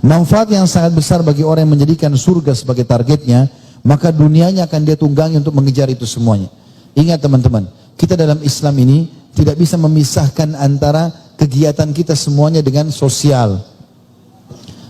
Manfaat yang sangat besar bagi orang yang menjadikan surga sebagai targetnya, maka dunianya akan dia tunggangi untuk mengejar itu semuanya. Ingat teman-teman, kita dalam Islam ini tidak bisa memisahkan antara kegiatan kita semuanya dengan sosial.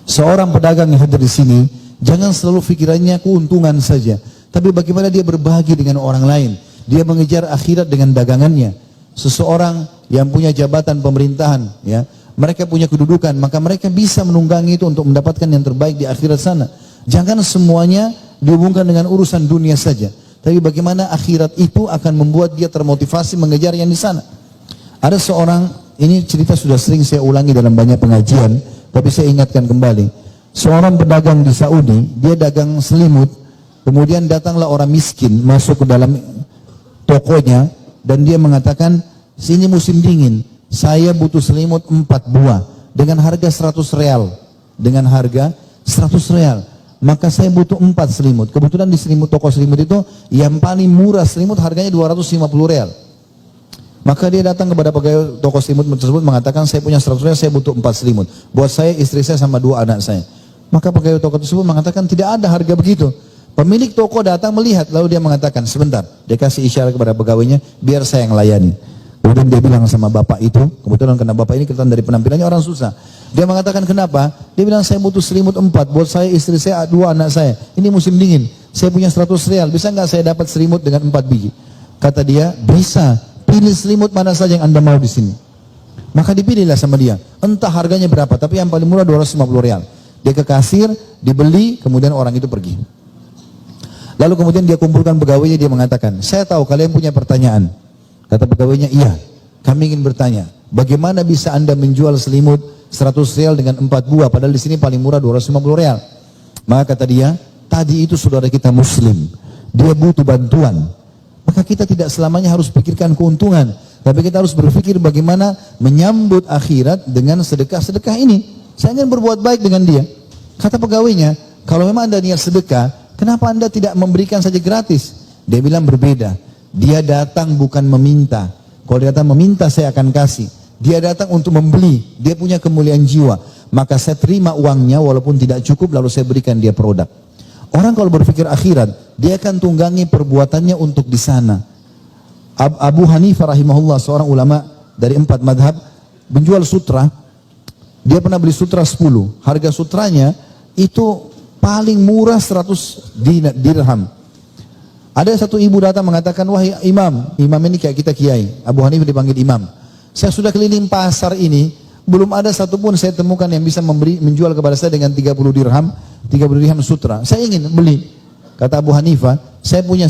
Seorang pedagang yang hadir di sini, jangan selalu pikirannya keuntungan saja, tapi bagaimana dia berbagi dengan orang lain. Dia mengejar akhirat dengan dagangannya. Seseorang yang punya jabatan pemerintahan, ya, mereka punya kedudukan, maka mereka bisa menunggangi itu untuk mendapatkan yang terbaik di akhirat sana. Jangan semuanya dihubungkan dengan urusan dunia saja, tapi bagaimana akhirat itu akan membuat dia termotivasi mengejar yang di sana. Ada seorang, ini cerita sudah sering saya ulangi dalam banyak pengajian, tapi saya ingatkan kembali. Seorang pedagang di Saudi, dia dagang selimut, kemudian datanglah orang miskin masuk ke dalam tokonya, dan dia mengatakan, sini musim dingin, saya butuh selimut 4 buah dengan harga 100 real. Dengan harga 100 real. Maka saya butuh 4 selimut. Kebetulan di toko selimut itu yang paling murah selimut harganya 250 real. Maka dia datang kepada pegawai toko selimut tersebut mengatakan, saya punya 100 real, saya butuh 4 selimut. Buat saya, istri saya sama 2 anak saya. Maka pegawai toko tersebut mengatakan, tidak ada harga begitu. Pemilik toko datang melihat, lalu dia mengatakan, sebentar. Dia kasih isyarat kepada pegawainya, biar saya yang layani. Kemudian dia bilang sama bapak itu, kebetulan karena bapak ini kelihatan dari penampilannya orang susah. Dia mengatakan kenapa? Dia bilang saya butuh selimut 4, buat saya, istri saya, 2 anak saya. Ini musim dingin, saya punya 100 real, bisa nggak saya dapat selimut dengan 4 biji? Kata dia, bisa, pilih selimut mana saja yang anda mau di sini. Maka dipilihlah sama dia, entah harganya berapa, tapi yang paling murah 250 real. Dia ke kasir, dibeli, kemudian orang itu pergi. Lalu kemudian dia kumpulkan pegawainya, dia mengatakan, saya tahu kalian punya pertanyaan. Kata pegawainya, iya, kami ingin bertanya, bagaimana bisa anda menjual selimut 100 real dengan 4 buah, padahal di sini paling murah 250 real. Maka kata dia, tadi itu saudara kita muslim, dia butuh bantuan. Maka kita tidak selamanya harus pikirkan keuntungan, tapi kita harus berpikir bagaimana menyambut akhirat dengan sedekah-sedekah ini. Saya ingin berbuat baik dengan dia. Kata pegawainya, kalau memang anda niat sedekah, kenapa anda tidak memberikan saja gratis? Dia bilang berbeda. Dia datang bukan meminta. Kalau dia datang meminta, saya akan kasih. Dia datang untuk membeli. Dia punya kemuliaan jiwa. Maka saya terima uangnya walaupun tidak cukup, lalu saya berikan dia produk. Orang kalau berpikir akhirat, dia akan tunggangi perbuatannya untuk di sana. Abu Hanifah rahimahullah, seorang ulama dari 4 madhab, menjual sutra. Dia pernah beli sutra 10. Harga sutranya itu paling murah 100 dirham. Ada satu ibu datang mengatakan, wahai imam, imam ini kayak kita kiai, Abu Hanifah dipanggil imam. Saya sudah keliling pasar ini, belum ada satupun saya temukan yang bisa menjual kepada saya dengan 30 dirham sutra. Saya ingin beli. Kata Abu Hanifah, saya punya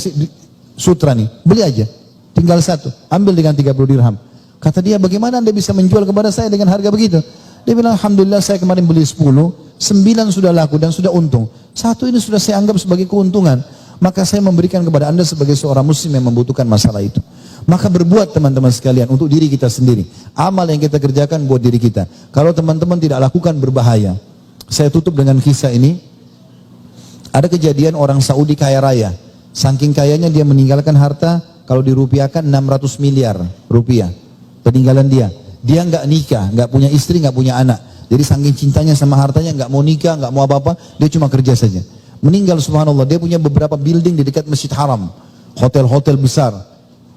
sutra nih, beli aja. Tinggal 1, ambil dengan 30 dirham. Kata dia, bagaimana anda bisa menjual kepada saya dengan harga begitu? Dia bilang, alhamdulillah saya kemarin beli 10, 9 sudah laku dan sudah untung. 1 ini sudah saya anggap sebagai keuntungan. Maka saya memberikan kepada anda sebagai seorang muslim yang membutuhkan masalah itu. Maka berbuat teman-teman sekalian untuk diri kita sendiri. Amal yang kita kerjakan buat diri kita. Kalau teman-teman tidak lakukan berbahaya. Saya tutup dengan kisah ini. Ada kejadian orang Saudi kaya raya. Saking kayanya dia meninggalkan harta, kalau dirupiahkan 600 miliar rupiah. Peninggalan dia. Dia nggak nikah, nggak punya istri, nggak punya anak. Jadi saking cintanya sama hartanya, nggak mau nikah, nggak mau apa-apa, dia cuma kerja saja. Meninggal subhanallah, dia punya beberapa building di dekat Masjid Haram, hotel-hotel besar.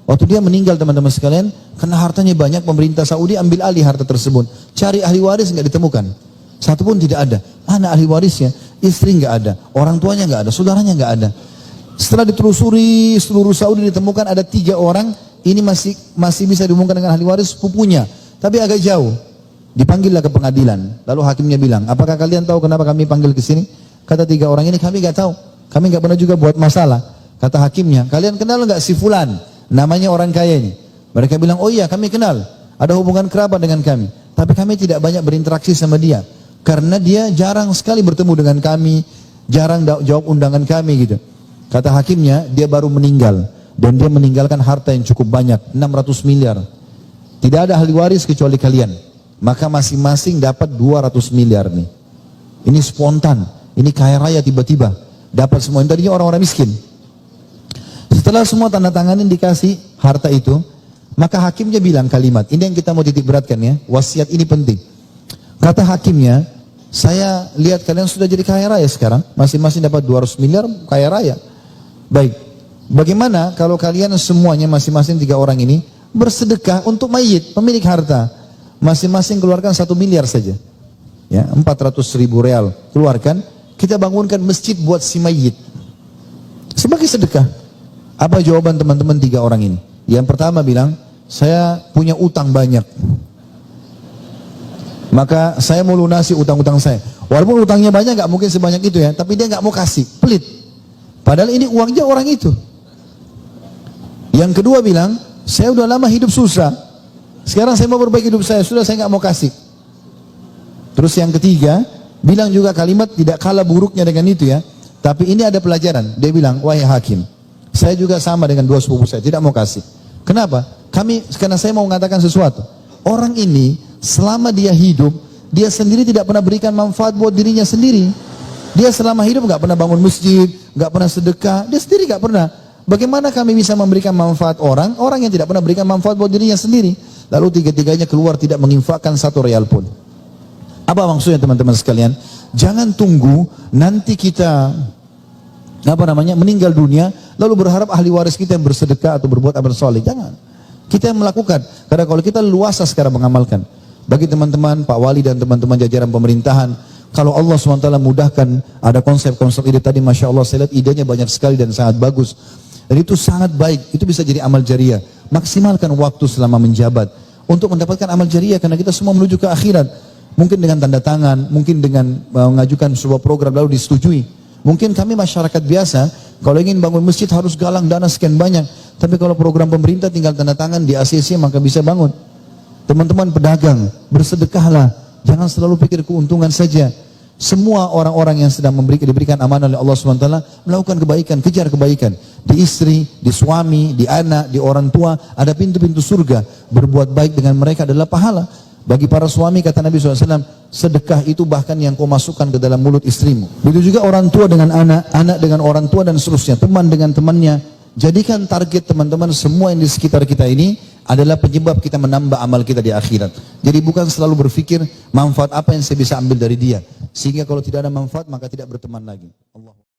Waktu dia meninggal teman-teman sekalian, karena hartanya banyak, pemerintah Saudi ambil alih harta tersebut. Cari ahli waris nggak ditemukan, satu pun tidak ada. Mana ahli warisnya? Istri nggak ada, orang tuanya nggak ada, saudaranya nggak ada. Setelah ditelusuri seluruh Saudi ditemukan ada 3 orang, ini masih bisa dihubungkan dengan ahli waris sepupunya, tapi agak jauh. Dipanggillah ke pengadilan, lalu hakimnya bilang, apakah kalian tahu kenapa kami panggil ke sini? Kata 3 orang ini, kami nggak tahu, kami nggak pernah juga buat masalah. Kata hakimnya, kalian kenal nggak si fulan, namanya orang kaya ini? Mereka bilang, oh iya kami kenal, ada hubungan kerabat dengan kami, tapi kami tidak banyak berinteraksi sama dia, karena dia jarang sekali bertemu dengan kami, jarang jawab undangan kami gitu. Kata hakimnya, dia baru meninggal, dan dia meninggalkan harta yang cukup banyak, 600 miliar. Tidak ada ahli waris kecuali kalian, maka masing-masing dapat 200 miliar nih. Ini spontan. Ini kaya raya tiba-tiba dapat semua. Yang tadinya orang-orang miskin. Setelah semua tanda tanganin dikasih harta itu, maka hakimnya bilang kalimat, ini yang kita mau titik beratkan ya, wasiat ini penting. Kata hakimnya, Saya lihat kalian sudah jadi kaya raya sekarang. Masing-masing dapat 200 miliar, kaya raya. Baik, bagaimana kalau kalian semuanya masing-masing 3 orang ini bersedekah untuk mayit, pemilik harta. Masing-masing keluarkan 1 miliar saja. Ya, 400.000 real keluarkan. Kita bangunkan masjid buat si mayit. Sebagai sedekah. Apa jawaban teman-teman 3 orang ini? Yang pertama bilang, saya punya utang banyak. Maka saya mau lunasi utang-utang saya. Walaupun utangnya banyak gak mungkin sebanyak itu ya. Tapi dia gak mau kasih, pelit. Padahal ini uangnya orang itu. Yang kedua bilang, saya udah lama hidup susah. Sekarang saya mau perbaiki hidup saya. Sudah saya gak mau kasih. Terus yang ketiga, bilang juga kalimat tidak kalah buruknya dengan itu ya. Tapi ini ada pelajaran. Dia bilang, wahai hakim, saya juga sama dengan 2 sepupu saya, tidak mau kasih. Kenapa? Karena saya mau mengatakan sesuatu. Orang ini selama dia hidup, dia sendiri tidak pernah berikan manfaat buat dirinya sendiri. Dia selama hidup gak pernah bangun masjid, gak pernah sedekah, dia sendiri gak pernah. Bagaimana kami bisa memberikan manfaat orang yang tidak pernah berikan manfaat buat dirinya sendiri? Lalu tiga-tiganya keluar tidak menginfakkan 1 real pun. Apa maksudnya teman-teman sekalian? Jangan tunggu nanti kita meninggal dunia, lalu berharap ahli waris kita yang bersedekah atau berbuat amal soleh. Jangan. Kita yang melakukan. Karena kalau kita luasa sekarang mengamalkan. Bagi teman-teman, Pak Wali dan teman-teman jajaran pemerintahan, kalau Allah SWT mudahkan, ada konsep-konsep ide tadi, Masya Allah, saya lihat idenya banyak sekali dan sangat bagus. Dan itu sangat baik, itu bisa jadi amal jariah. Maksimalkan waktu selama menjabat untuk mendapatkan amal jariah, karena kita semua menuju ke akhirat. Mungkin dengan tanda tangan, mungkin dengan mengajukan sebuah program lalu disetujui. Mungkin kami masyarakat biasa, kalau ingin bangun masjid harus galang dana sekian banyak. Tapi kalau program pemerintah tinggal tanda tangan di ACC maka bisa bangun. Teman-teman pedagang, bersedekahlah. Jangan selalu pikir keuntungan saja. Semua orang-orang yang sedang diberikan amanah oleh Allah SWT melakukan kebaikan, kejar kebaikan. Di istri, di suami, di anak, di orang tua, ada pintu-pintu surga. Berbuat baik dengan mereka adalah pahala. Bagi para suami, kata Nabi SAW, sedekah itu bahkan yang kau masukkan ke dalam mulut istrimu. Begitu juga orang tua dengan anak, anak dengan orang tua dan seterusnya, teman dengan temannya. Jadikan target teman-teman semua yang di sekitar kita ini adalah penyebab kita menambah amal kita di akhirat. Jadi bukan selalu berpikir manfaat apa yang saya bisa ambil dari dia. Sehingga kalau tidak ada manfaat maka tidak berteman lagi.